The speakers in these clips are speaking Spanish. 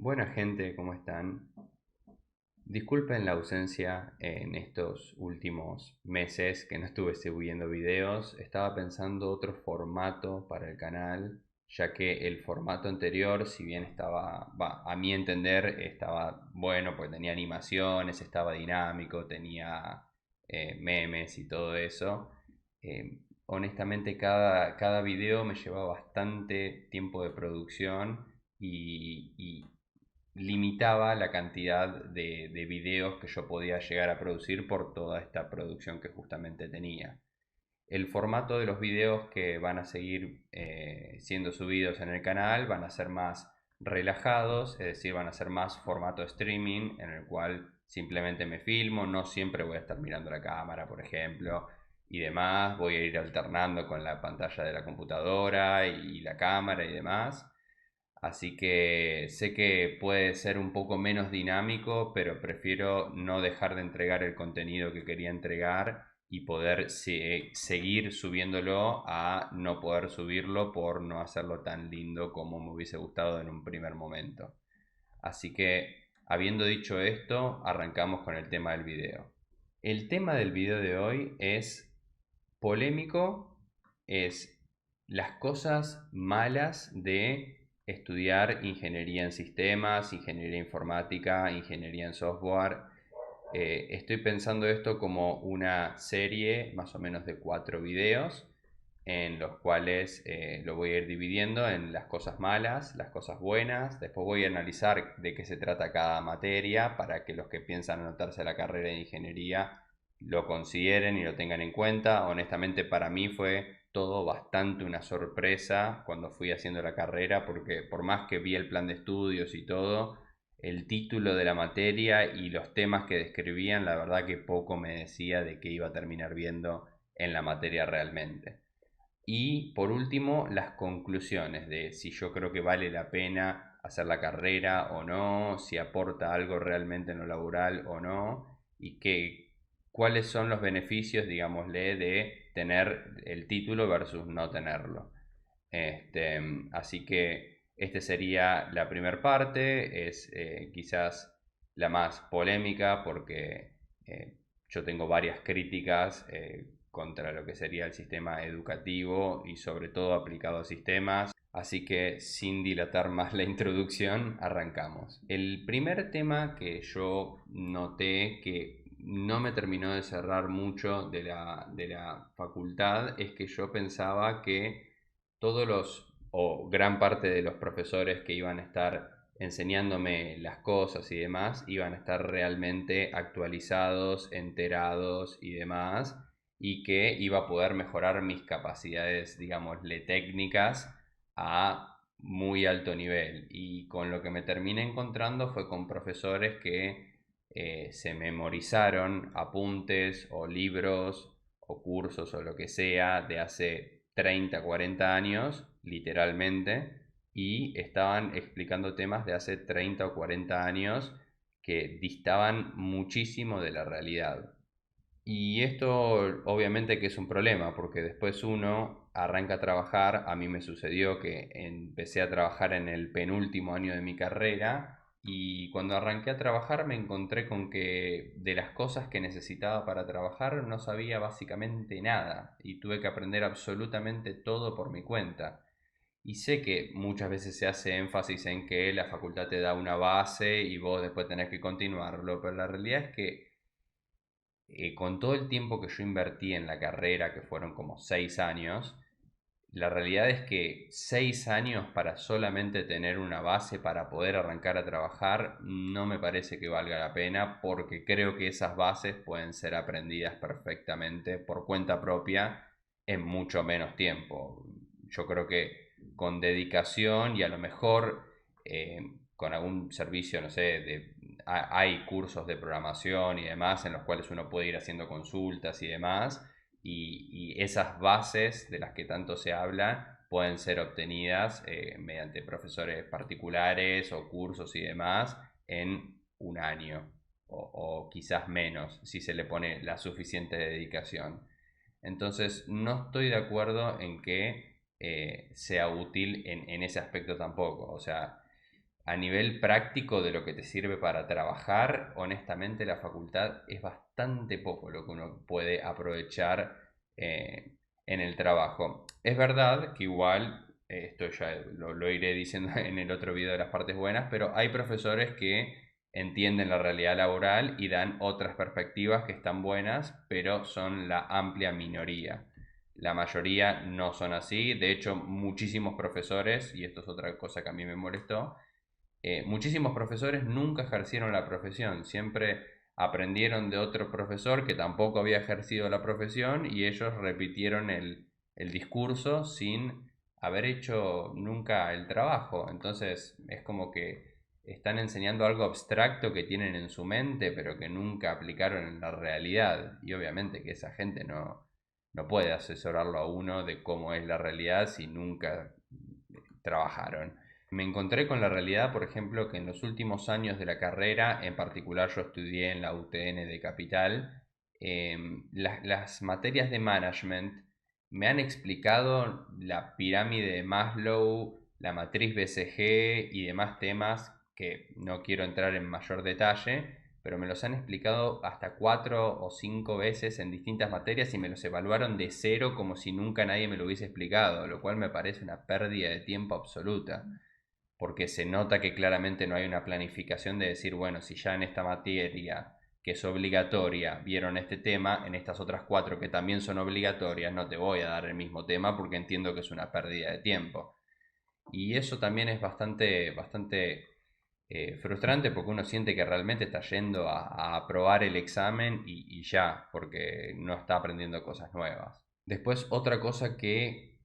Buena gente, ¿cómo están? Disculpen la ausencia en estos últimos meses que no estuve subiendo videos. Estaba pensando otro formato para el canal, ya que el formato anterior, si bien a mi entender, estaba bueno, pues tenía animaciones, estaba dinámico, tenía memes y todo eso. Honestamente, cada video me llevaba bastante tiempo de producción y limitaba la cantidad de videos que yo podía llegar a producir por toda esta producción que justamente tenía. El formato de los videos que van a seguir siendo subidos en el canal van a ser más relajados, es decir, van a ser más formato streaming, en el cual simplemente me filmo, no siempre voy a estar mirando la cámara, por ejemplo, y demás, voy a ir alternando con la pantalla de la computadora y la cámara y demás. Así que sé que puede ser un poco menos dinámico, pero prefiero no dejar de entregar el contenido que quería entregar y poder seguir subiéndolo a no poder subirlo por no hacerlo tan lindo como me hubiese gustado en un primer momento. Así que, habiendo dicho esto, arrancamos con el tema del video. El tema del video de hoy es polémico, es las cosas malas de estudiar ingeniería en sistemas, ingeniería informática, ingeniería en software. Estoy pensando esto como una serie más o menos de 4 videos en los cuales lo voy a ir dividiendo en las cosas malas, las cosas buenas. Después voy a analizar de qué se trata cada materia para que los que piensan anotarse a la carrera de ingeniería lo consideren y lo tengan en cuenta. Honestamente, para mí fue todo bastante una sorpresa cuando fui haciendo la carrera, porque por más que vi el plan de estudios y todo, el título de la materia y los temas que describían, la verdad que poco me decía de qué iba a terminar viendo en la materia realmente. Y por último, las conclusiones de si yo creo que vale la pena hacer la carrera o no, si aporta algo realmente en lo laboral o no, y cuáles son los beneficios, digámosle, de tener el título versus no tenerlo. Este, Así que esta sería la primera parte, es quizás la más polémica porque yo tengo varias críticas contra lo que sería el sistema educativo y sobre todo aplicado a sistemas. Así que sin dilatar más la introducción, arrancamos. El primer tema que yo noté que no me terminó de cerrar mucho de la facultad es que yo pensaba que todos los o gran parte de los profesores que iban a estar enseñándome las cosas y demás iban a estar realmente actualizados, enterados y demás, y que iba a poder mejorar mis capacidades, digámosle, técnicas a muy alto nivel. Y con lo que me terminé encontrando fue con profesores que se memorizaron apuntes o libros o cursos o lo que sea de hace 30 40 años, literalmente, y estaban explicando temas de hace 30 o 40 años que distaban muchísimo de la realidad. Y esto obviamente que es un problema, porque después uno arranca a trabajar, a mí me sucedió que empecé a trabajar en el penúltimo año de mi carrera y cuando arranqué a trabajar me encontré con que de las cosas que necesitaba para trabajar no sabía básicamente nada y tuve que aprender absolutamente todo por mi cuenta. Y sé que muchas veces se hace énfasis en que la facultad te da una base y vos después tenés que continuarlo, pero la realidad es que con todo el tiempo que yo invertí en la carrera, que fueron como 6 años, la realidad es que 6 años para solamente tener una base para poder arrancar a trabajar no me parece que valga la pena porque creo que esas bases pueden ser aprendidas perfectamente por cuenta propia en mucho menos tiempo. Yo creo que con dedicación y a lo mejor eh, con algún servicio, no sé, hay cursos de programación y demás en los cuales uno puede ir haciendo consultas y demás, y esas bases de las que tanto se habla pueden ser obtenidas mediante profesores particulares o cursos y demás en un año o quizás menos si se le pone la suficiente dedicación. Entonces no estoy de acuerdo en que sea útil en ese aspecto tampoco. O sea, a nivel práctico de lo que te sirve para trabajar, honestamente la facultad es bastante poco lo que uno puede aprovechar eh, en el trabajo. Es verdad que igual, esto ya lo iré diciendo en el otro video de las partes buenas, pero hay profesores que entienden la realidad laboral y dan otras perspectivas que están buenas, pero son la amplia minoría. La mayoría no son así. De hecho, muchísimos profesores, y esto es otra cosa que a mí me molestó, muchísimos profesores nunca ejercieron la profesión. Siempre aprendieron de otro profesor que tampoco había ejercido la profesión y ellos repitieron el discurso sin haber hecho nunca el trabajo. Entonces es como que están enseñando algo abstracto que tienen en su mente pero que nunca aplicaron en la realidad. Y obviamente que esa gente no puede asesorarlo a uno de cómo es la realidad si nunca trabajaron. Me encontré con la realidad, por ejemplo, que en los últimos años de la carrera, en particular yo estudié en la UTN de Capital, las materias de management me han explicado la pirámide de Maslow, la matriz BCG y demás temas que no quiero entrar en mayor detalle, pero me los han explicado hasta 4 o 5 veces en distintas materias y me los evaluaron de cero como si nunca nadie me lo hubiese explicado, lo cual me parece una pérdida de tiempo absoluta, porque se nota que claramente no hay una planificación de decir, bueno, si ya en esta materia que es obligatoria vieron este tema, en estas otras 4 que también son obligatorias no te voy a dar el mismo tema porque entiendo que es una pérdida de tiempo. Y eso también es bastante frustrante porque uno siente que realmente está yendo a aprobar el examen y ya, porque no está aprendiendo cosas nuevas. Después otra cosa que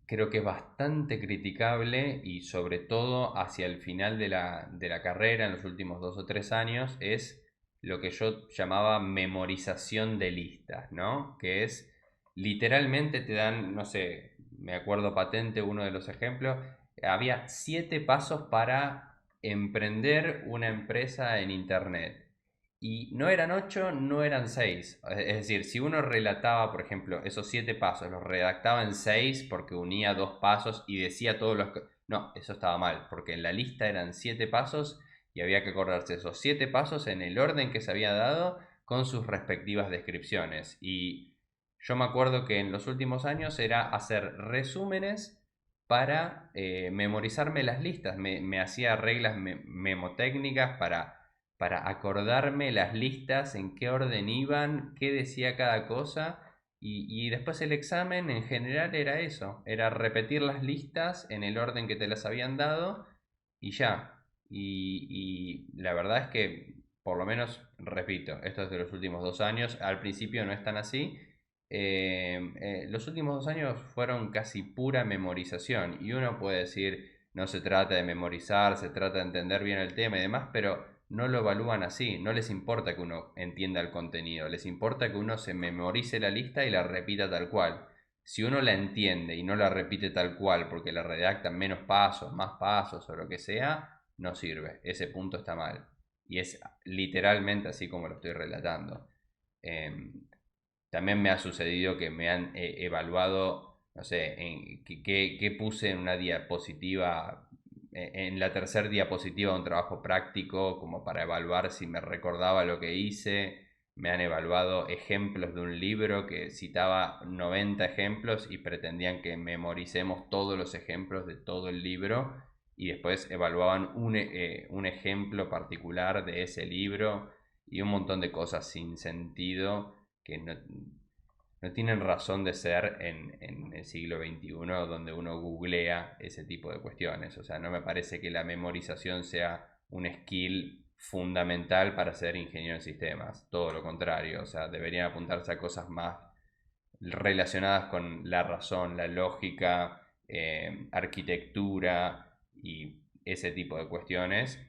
creo que es bastante criticable y sobre todo hacia el final de la carrera, en los últimos 2 o 3 años, es lo que yo llamaba memorización de listas, ¿no? Que es literalmente te dan, no sé, me acuerdo patente uno de los ejemplos, había 7 pasos para emprender una empresa en internet. Y no eran 8, no eran 6. Es decir, si uno relataba, por ejemplo, esos 7 pasos, los redactaba en 6 porque unía 2 pasos y decía todos los... No, eso estaba mal, porque en la lista eran 7 pasos y había que acordarse esos 7 pasos en el orden que se había dado con sus respectivas descripciones. Y yo me acuerdo que en los últimos años era hacer resúmenes para memorizarme las listas. Me hacía reglas memotécnicas para acordarme las listas, en qué orden iban, qué decía cada cosa. Y después el examen en general era eso, era repetir las listas en el orden que te las habían dado y ya. Y la verdad es que, por lo menos, repito, esto es de los últimos 2 años, al principio no es tan así. Los últimos 2 años fueron casi pura memorización y uno puede decir, no se trata de memorizar, se trata de entender bien el tema y demás, pero no lo evalúan así, no les importa que uno entienda el contenido, les importa que uno se memorice la lista y la repita tal cual. Si uno la entiende y no la repite tal cual porque la redactan menos pasos, más pasos o lo que sea, no sirve, ese punto está mal. Y es literalmente así como lo estoy relatando. Em, También me ha sucedido que me han evaluado, no sé, qué puse en una diapositiva, en la tercera diapositiva de un trabajo práctico, como para evaluar si me recordaba lo que hice. Me han evaluado ejemplos de un libro que citaba 90 ejemplos y pretendían que memoricemos todos los ejemplos de todo el libro y después evaluaban un ejemplo particular de ese libro y un montón de cosas sin sentido que no tienen razón de ser en el siglo XXI, donde uno googlea ese tipo de cuestiones. O sea, no me parece que la memorización sea un skill fundamental para ser ingeniero en sistemas. Todo lo contrario, o sea, deberían apuntarse a cosas más relacionadas con la razón, la lógica, arquitectura y ese tipo de cuestiones.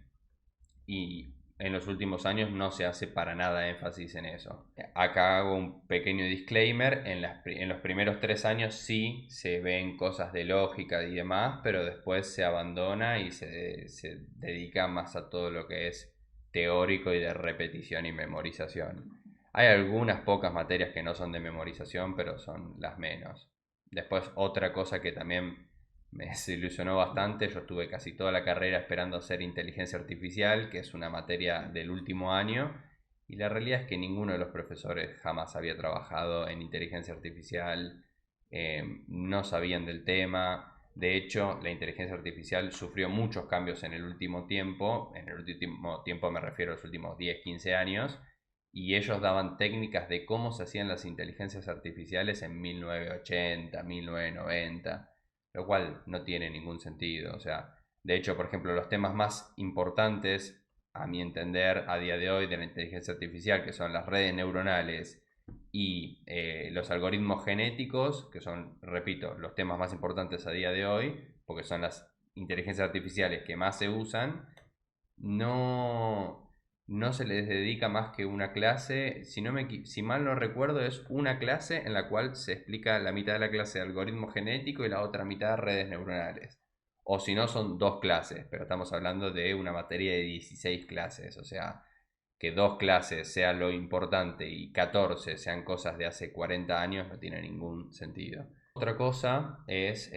Y en los últimos años no se hace para nada énfasis en eso. Acá hago un pequeño disclaimer, en los primeros 3 años sí se ven cosas de lógica y demás, pero después se abandona y se dedica más a todo lo que es teórico y de repetición y memorización. Hay algunas pocas materias que no son de memorización, pero son las menos. Después otra cosa que también me desilusionó bastante. Yo estuve casi toda la carrera esperando hacer inteligencia artificial, que es una materia del último año, y la realidad es que ninguno de los profesores jamás había trabajado en inteligencia artificial, no sabían del tema. De hecho, la inteligencia artificial sufrió muchos cambios en el último tiempo. En el último tiempo me refiero a los últimos 10, 15 años. Y ellos daban técnicas de cómo se hacían las inteligencias artificiales en 1980, 1990, lo cual no tiene ningún sentido. O sea, de hecho, por ejemplo, los temas más importantes, a mi entender, a día de hoy de la inteligencia artificial, que son las redes neuronales y los algoritmos genéticos, que son, repito, los temas más importantes a día de hoy, porque son las inteligencias artificiales que más se usan, no, no se les dedica más que una clase. Si mal no recuerdo, es una clase en la cual se explica la mitad de la clase de algoritmo genético y la otra mitad de redes neuronales. O si no, son dos clases, pero estamos hablando de una materia de 16 clases. O sea, que dos clases sea lo importante y 14 sean cosas de hace 40 años no tiene ningún sentido. Otra cosa es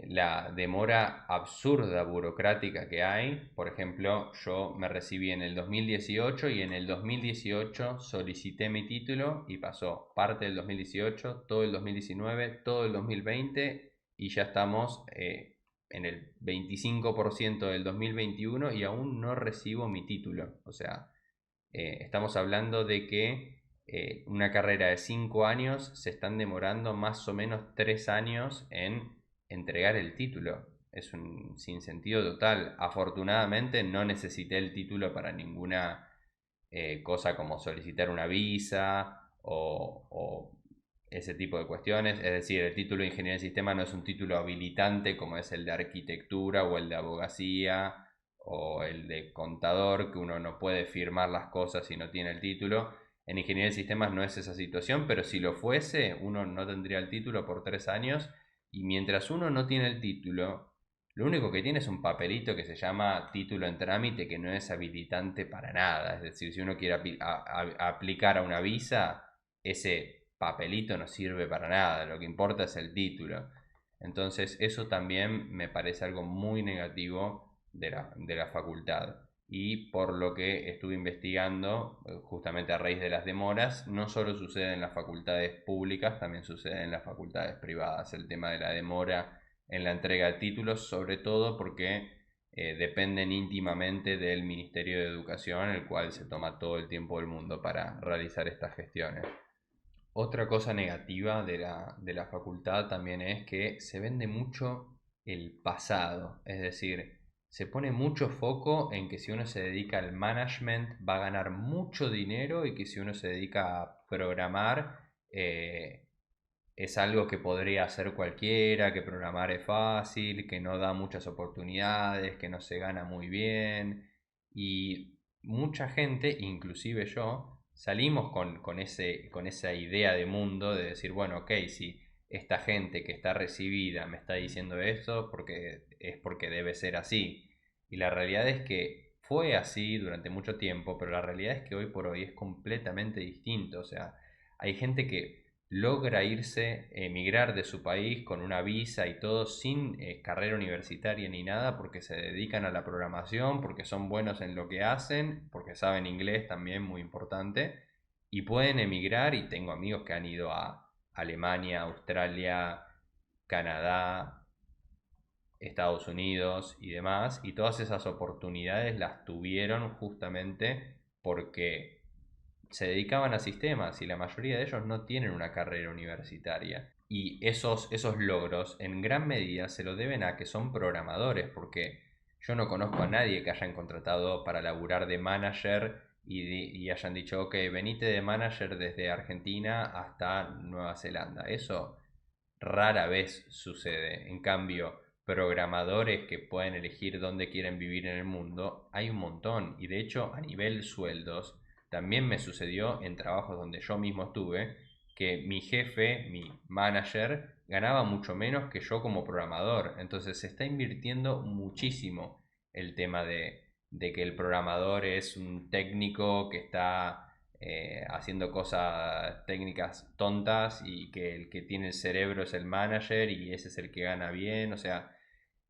la demora absurda burocrática que hay. Por ejemplo, yo me recibí en el 2018 y en el 2018 solicité mi título y pasó parte del 2018, todo el 2019, todo el 2020 y ya estamos en el 25% del 2021 y aún no recibo mi título. O sea, estamos hablando de que una carrera de 5 años se están demorando más o menos 3 años en entregar el título. Es un sinsentido total. Afortunadamente no necesité el título para ninguna cosa como solicitar una visa o ese tipo de cuestiones. Es decir, el título de ingeniería de sistema no es un título habilitante como es el de arquitectura o el de abogacía o el de contador, que uno no puede firmar las cosas si no tiene el título. En ingeniería de sistemas no es esa situación, pero si lo fuese, uno no tendría el título por 3 años y mientras uno no tiene el título, lo único que tiene es un papelito que se llama título en trámite que no es habilitante para nada. Es decir, si uno quiere aplicar a una visa, ese papelito no sirve para nada. Lo que importa es el título. Entonces eso también me parece algo muy negativo de la facultad. Y por lo que estuve investigando, justamente a raíz de las demoras, no solo sucede en las facultades públicas, también sucede en las facultades privadas. El tema de la demora en la entrega de títulos, sobre todo porque dependen íntimamente del Ministerio de Educación, el cual se toma todo el tiempo del mundo para realizar estas gestiones. Otra cosa negativa de la facultad también es que se vende mucho el pasado, es decir, se pone mucho foco en que si uno se dedica al management va a ganar mucho dinero y que si uno se dedica a programar es algo que podría hacer cualquiera, que programar es fácil, que no da muchas oportunidades, que no se gana muy bien. Y mucha gente, inclusive yo, salimos con esa idea de mundo de decir, bueno, ok, si esta gente que está recibida me está diciendo esto, es porque debe ser así. Y la realidad es que fue así durante mucho tiempo, pero la realidad es que hoy por hoy es completamente distinto. O sea, hay gente que logra irse, emigrar de su país con una visa y todo sin carrera universitaria ni nada porque se dedican a la programación, porque son buenos en lo que hacen, porque saben inglés también, muy importante, y pueden emigrar y tengo amigos que han ido a Alemania, Australia, Canadá, Estados Unidos y demás, y todas esas oportunidades las tuvieron justamente porque se dedicaban a sistemas y la mayoría de ellos no tienen una carrera universitaria. Y esos logros en gran medida se lo deben a que son programadores, porque yo no conozco a nadie que hayan contratado para laburar de manager y hayan dicho, ok, venite de manager desde Argentina hasta Nueva Zelanda. Eso rara vez sucede. En cambio, programadores que pueden elegir dónde quieren vivir en el mundo, hay un montón. Y de hecho, a nivel sueldos, también me sucedió en trabajos donde yo mismo estuve, que mi jefe, mi manager, ganaba mucho menos que yo como programador. Entonces se está invirtiendo muchísimo el tema de que el programador es un técnico que está haciendo cosas técnicas tontas y que el que tiene el cerebro es el manager y ese es el que gana bien, o sea,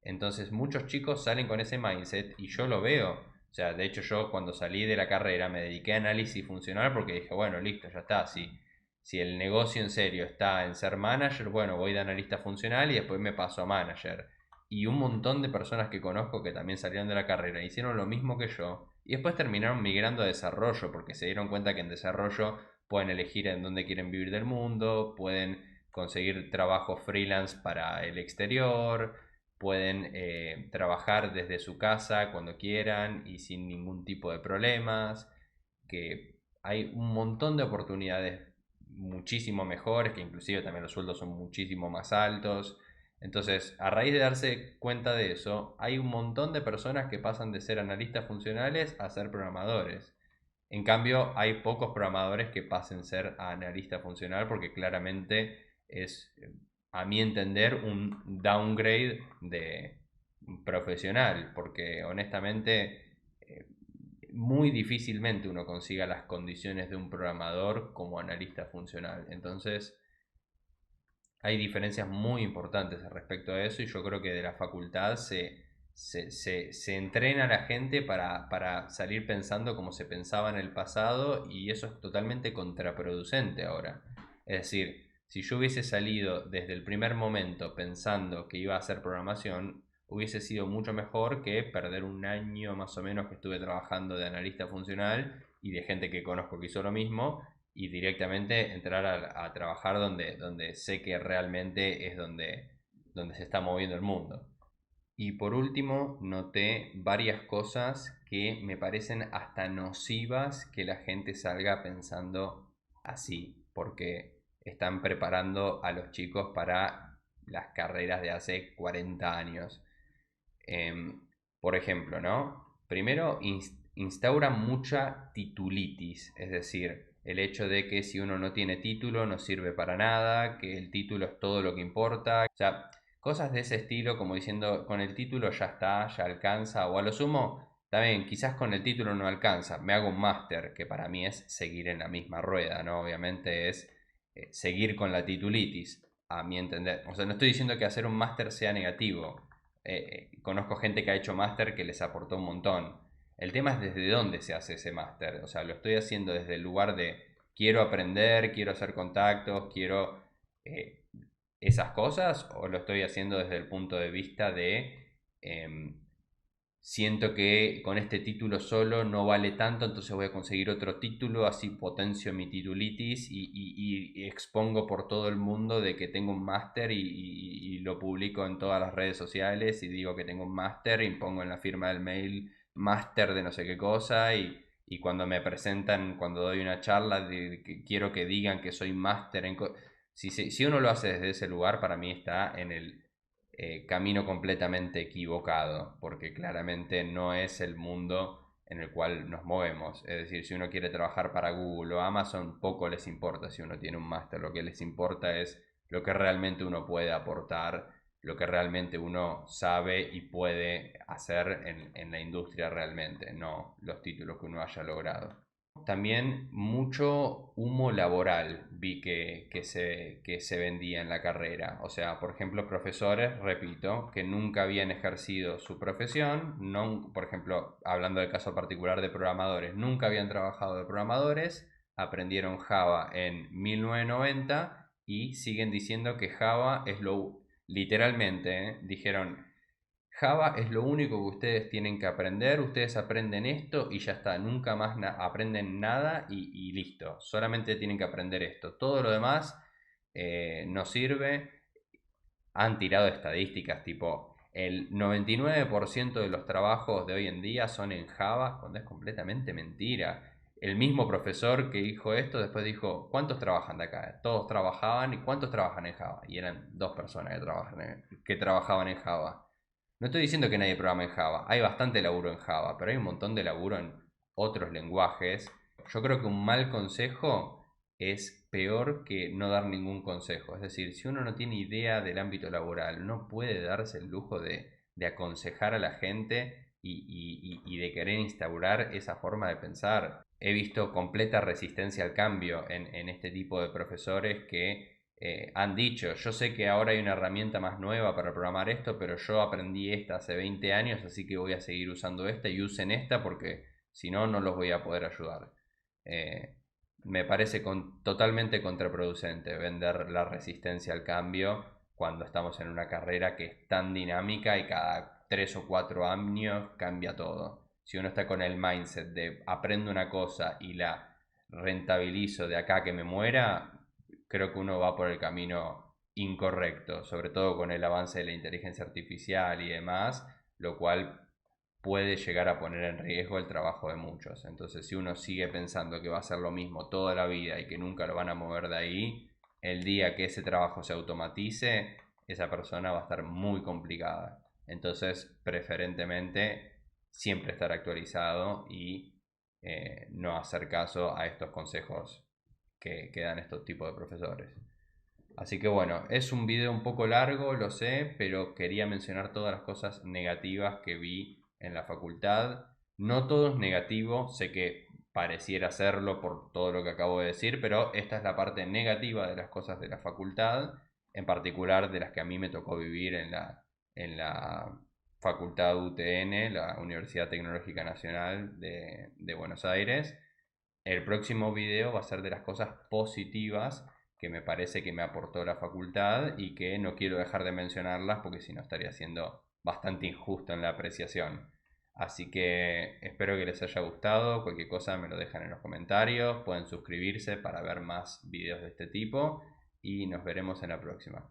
entonces muchos chicos salen con ese mindset y yo lo veo. O sea, de hecho yo cuando salí de la carrera me dediqué a análisis funcional porque dije, bueno, listo, ya está. Si el negocio en serio está en ser manager, bueno, voy de analista funcional y después me paso a manager. Y un montón de personas que conozco que también salieron de la carrera hicieron lo mismo que yo y después terminaron migrando a desarrollo porque se dieron cuenta que en desarrollo pueden elegir en dónde quieren vivir del mundo, pueden conseguir trabajo freelance para el exterior, pueden trabajar desde su casa cuando quieran y sin ningún tipo de problemas, que hay un montón de oportunidades muchísimo mejores, que inclusive también los sueldos son muchísimo más altos. Entonces, a raíz de darse cuenta de eso, hay un montón de personas que pasan de ser analistas funcionales a ser programadores. En cambio, hay pocos programadores que pasen a ser analista funcional porque claramente es, a mi entender, un downgrade de profesional, porque honestamente muy difícilmente uno consiga las condiciones de un programador como analista funcional. Entonces, hay diferencias muy importantes respecto a eso y yo creo que de la facultad se entrena a la gente para salir pensando como se pensaba en el pasado y eso es totalmente contraproducente ahora. Es decir, si yo hubiese salido desde el primer momento pensando que iba a hacer programación, hubiese sido mucho mejor que perder un año más o menos que estuve trabajando de analista funcional y de gente que conozco que hizo lo mismo y directamente entrar a trabajar donde sé que realmente es donde se está moviendo el mundo. Y por último, noté varias cosas que me parecen hasta nocivas que la gente salga pensando así, porque están preparando a los chicos para las carreras de hace 40 años. Em, por ejemplo, ¿no? Primero, instaura mucha titulitis, es decir, el hecho de que si uno no tiene título no sirve para nada, que el título es todo lo que importa, o sea, cosas de ese estilo como diciendo con el título ya está, ya alcanza, o a lo sumo, también quizás con el título no alcanza, me hago un máster, que para mí es seguir en la misma rueda, ¿no? Obviamente es seguir con la titulitis, a mi entender. O sea, no estoy diciendo que hacer un máster sea negativo, conozco gente que ha hecho máster que les aportó un montón. El tema es desde dónde se hace ese máster. O sea, lo estoy haciendo desde el lugar de quiero aprender, quiero hacer contactos, quiero eh, esas cosas, o lo estoy haciendo desde el punto de vista de siento que con este título solo no vale tanto, entonces voy a conseguir otro título, así potencio mi titulitis y expongo por todo el mundo de que tengo un máster y lo publico en todas las redes sociales y digo que tengo un máster y pongo en la firma del mail máster de no sé qué cosa y cuando me presentan, cuando doy una charla, que quiero que digan que soy máster en... si uno lo hace desde ese lugar, para mí está en el camino completamente equivocado, porque claramente no es el mundo en el cual nos movemos. Es decir, si uno quiere trabajar para Google o Amazon, poco les importa si uno tiene un máster, lo que les importa es lo que realmente uno puede aportar, lo que realmente uno sabe y puede hacer en la industria realmente, no los títulos que uno haya logrado. También mucho humo laboral vi que se vendía en la carrera. O sea, por ejemplo, profesores, repito, que nunca habían ejercido su profesión, no, por ejemplo, hablando del caso particular de programadores, nunca habían trabajado de programadores, aprendieron Java en 1990 y siguen diciendo que Java es lo, literalmente, dijeron, Java es lo único que ustedes tienen que aprender, ustedes aprenden esto y ya está, nunca más aprenden nada y listo, solamente tienen que aprender esto, todo lo demás no sirve. Han tirado estadísticas tipo el 99% de los trabajos de hoy en día son en Java, cuando es completamente mentira. El mismo profesor que dijo esto después dijo, ¿cuántos trabajan de acá? Todos trabajaban y ¿cuántos trabajan en Java? Y eran dos personas que trabajaban en Java. No estoy diciendo que nadie programa en Java, hay bastante laburo en Java, pero hay un montón de laburo en otros lenguajes. Yo creo que un mal consejo es peor que no dar ningún consejo. Es decir, si uno no tiene idea del ámbito laboral, no puede darse el lujo de aconsejar a la gente y de querer instaurar esa forma de pensar. He visto completa resistencia al cambio en este tipo de profesores que han dicho, yo sé que ahora hay una herramienta más nueva para programar esto, pero yo aprendí esta hace 20 años, así que voy a seguir usando esta y usen esta porque si no, no los voy a poder ayudar. Eh, Me parece totalmente contraproducente vender la resistencia al cambio cuando estamos en una carrera que es tan dinámica y cada 3 o 4 años cambia todo. Si uno está con el mindset de aprendo una cosa y la rentabilizo de acá que me muera, creo que uno va por el camino incorrecto, sobre todo con el avance de la inteligencia artificial y demás, lo cual puede llegar a poner en riesgo el trabajo de muchos. Entonces, si uno sigue pensando que va a ser lo mismo toda la vida y que nunca lo van a mover de ahí, el día que ese trabajo se automatice, esa persona va a estar muy complicada. Entonces, preferentemente, siempre estar actualizado y no hacer caso a estos consejos que dan estos tipos de profesores. Así que bueno, es un video un poco largo, lo sé, pero quería mencionar todas las cosas negativas que vi en la facultad. No todo es negativo, sé que pareciera serlo por todo lo que acabo de decir, pero esta es la parte negativa de las cosas de la facultad, en particular de las que a mí me tocó vivir en la facultad UTN, la Universidad Tecnológica Nacional de Buenos Aires. El próximo video va a ser de las cosas positivas que me parece que me aportó la facultad y que no quiero dejar de mencionarlas porque si no estaría siendo bastante injusto en la apreciación. Así que espero que les haya gustado, cualquier cosa me lo dejan en los comentarios, pueden suscribirse para ver más videos de este tipo y nos veremos en la próxima.